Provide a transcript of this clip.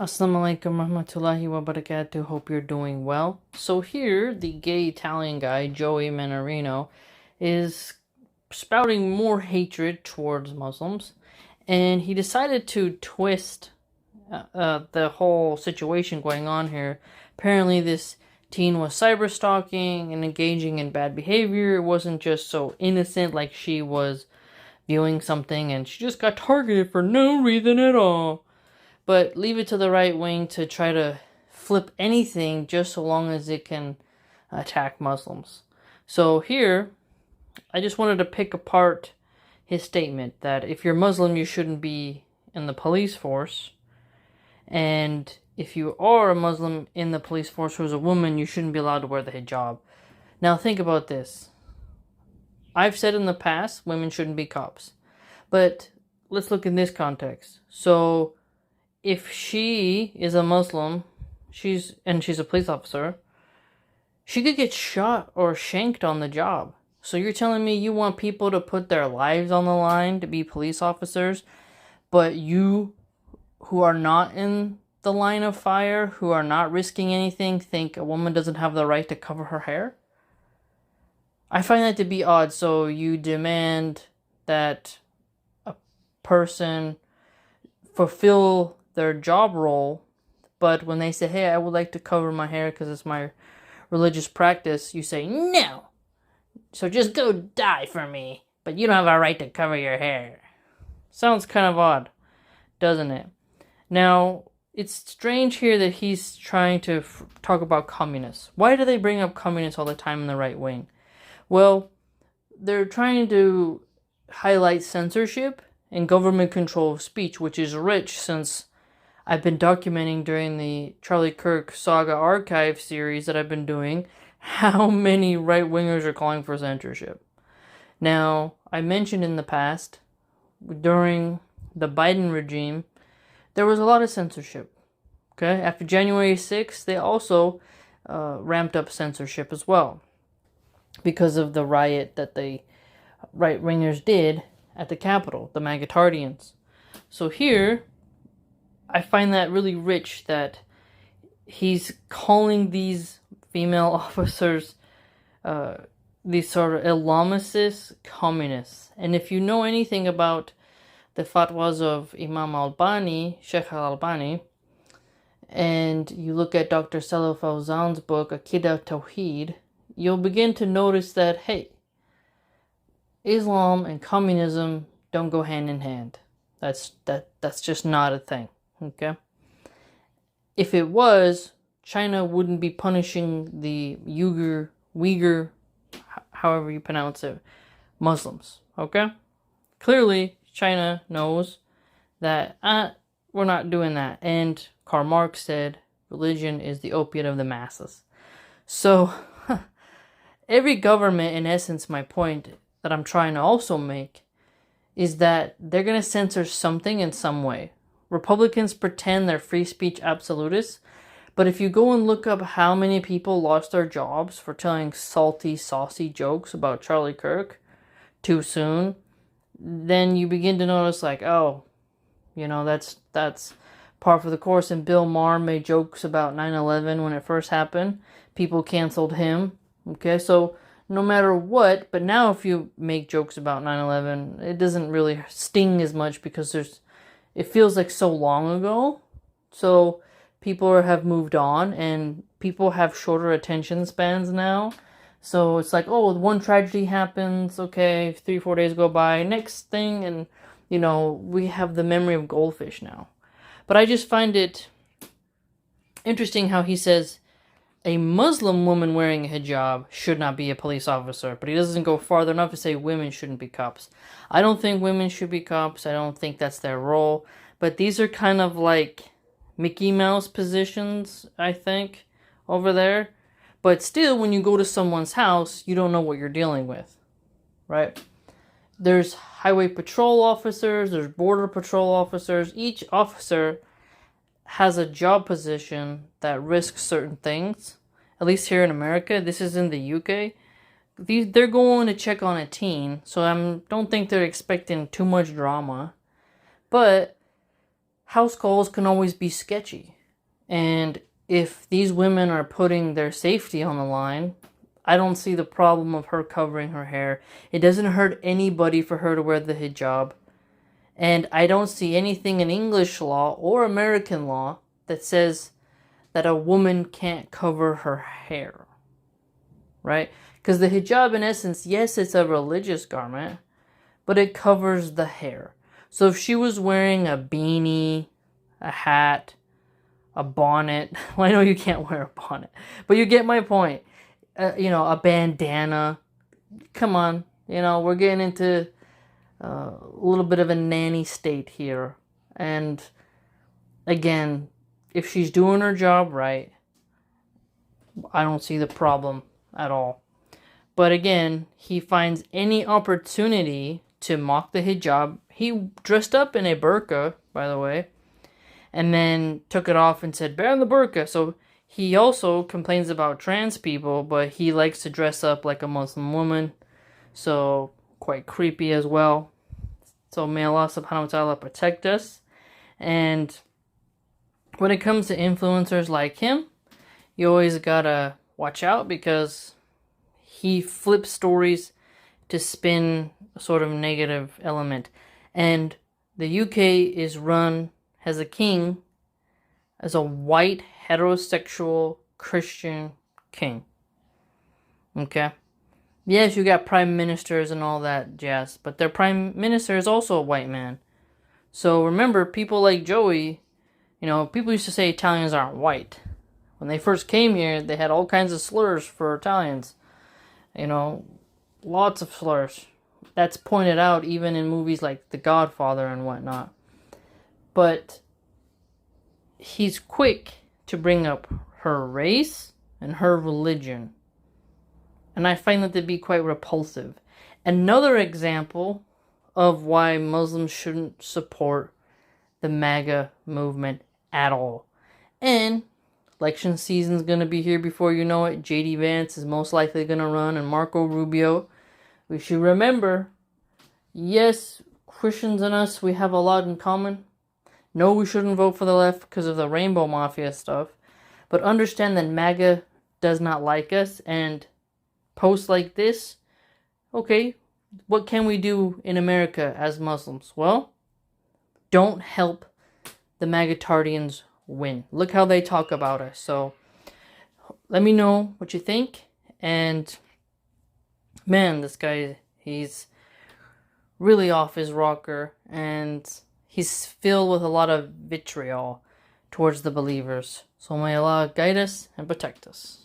Assalamu alaikum rahmatullahi wa barakatuh. Hope you're doing well. So here, the gay Italian guy, Joey Mannarino, is spouting more hatred towards Muslims, and he decided to twist the whole situation going on here. Apparently, this teen was cyber stalking and engaging in bad behavior. It wasn't just so innocent like she was viewing something and she just got targeted for no reason at all. But leave it to the right wing to try to flip anything just so long as it can attack Muslims. So here, I just wanted to pick apart his statement that if you're Muslim, you shouldn't be in the police force. And if you are a Muslim in the police force who's a woman, you shouldn't be allowed to wear the hijab. Now think about this. I've said in the past, women shouldn't be cops. But let's look in this context. So if she is a Muslim, she's a police officer, she could get shot or shanked on the job. So you're telling me you want people to put their lives on the line to be police officers, but you, who are not in the line of fire, who are not risking anything, think a woman doesn't have the right to cover her hair? I find that to be odd. So you demand that a person fulfill their job role, but when they say, hey, I would like to cover my hair because it's my religious practice, you say, no, so just go die for me, but you don't have a right to cover your hair. Sounds kind of odd, doesn't it? Now, it's strange here that he's trying to talk about communists. Why do they bring up communists all the time in the right wing? Well, they're trying to highlight censorship and government control of speech, which is rich since I've been documenting during the Charlie Kirk Saga Archive series that I've been doing how many right-wingers are calling for censorship. Now, I mentioned in the past, during the Biden regime, there was a lot of censorship. Okay, after January 6th, they also ramped up censorship as well because of the riot that the right-wingers did at the Capitol, the Magatardians. So here, I find that really rich that he's calling these female officers these sort of Islamicist communists. And if you know anything about the fatwas of Imam Albani, Sheikh al-Albani, and you look at Dr. Salih Fawzan's book, Aqidah Tawheed, you'll begin to notice that, hey, Islam and communism don't go hand in hand. That's just not a thing. Okay? If it was, China wouldn't be punishing the Uyghur, however you pronounce it, Muslims. Okay? Clearly, China knows that we're not doing that. And Karl Marx said, religion is the opiate of the masses. So, every government, in essence, my point that I'm trying to also make, is that they're going to censor something in some way. Republicans pretend they're free speech absolutists, but if you go and look up how many people lost their jobs for telling salty, saucy jokes about Charlie Kirk too soon, then you begin to notice like, oh, that's par for the course. And Bill Maher made jokes about 9/11 when it first happened. People canceled him. Okay, so no matter what, but now if you make jokes about 9/11, it doesn't really sting as much because it feels like so long ago. So people have moved on and people have shorter attention spans now. So it's like, oh, one tragedy happens, okay, 3-4 days go by, next thing, and we have the memory of goldfish now. But I just find it interesting how he says a Muslim woman wearing a hijab should not be a police officer, but he doesn't go farther enough to say women shouldn't be cops. I don't think women should be cops. I don't think that's their role. But these are kind of like Mickey Mouse positions, I think, over there. But still, when you go to someone's house, you don't know what you're dealing with, right? There's highway patrol officers, there's border patrol officers. Each officer has a job position that risks certain things. At least here in America, this is in the UK. They're going to check on a teen, so I don't think they're expecting too much drama. But house calls can always be sketchy. And if these women are putting their safety on the line, I don't see the problem of her covering her hair. It doesn't hurt anybody for her to wear the hijab. And I don't see anything in English law or American law that says that a woman can't cover her hair. Right? Because the hijab, in essence, yes, it's a religious garment, but it covers the hair. So if she was wearing a beanie, a hat, a bonnet, well, I know you can't wear a bonnet, but you get my point. A bandana. Come on, we're getting into a little bit of a nanny state here. And again, if she's doing her job right, I don't see the problem at all. But again, he finds any opportunity to mock the hijab. He dressed up in a burqa, by the way, and then took it off and said, "Ban the burqa." So he also complains about trans people, but he likes to dress up like a Muslim woman. So quite creepy as well. So may Allah subhanahu wa ta'ala protect us. And when it comes to influencers like him, you always gotta watch out, because he flips stories to spin a sort of negative element. And the UK has a king as a white, heterosexual, Christian king. Okay? Yes, you got prime ministers and all that jazz, but their prime minister is also a white man. So remember, people like Joey, people used to say Italians aren't white. When they first came here, they had all kinds of slurs for Italians. Lots of slurs. That's pointed out even in movies like The Godfather and whatnot. But he's quick to bring up her race and her religion. And I find that to be quite repulsive. Another example of why Muslims shouldn't support the MAGA movement at all. And election season's going to be here before you know it. J.D. Vance is most likely going to run, and Marco Rubio. We should remember, yes, Christians and us, we have a lot in common. No, we shouldn't vote for the left because of the Rainbow Mafia stuff. But understand that MAGA does not like us, and posts like this, okay, what can we do in America as Muslims? Well, don't help the MAGA-tardians win. Look how they talk about us. So let me know what you think. And man, this guy, he's really off his rocker, and he's filled with a lot of vitriol towards the believers. So may Allah guide us and protect us.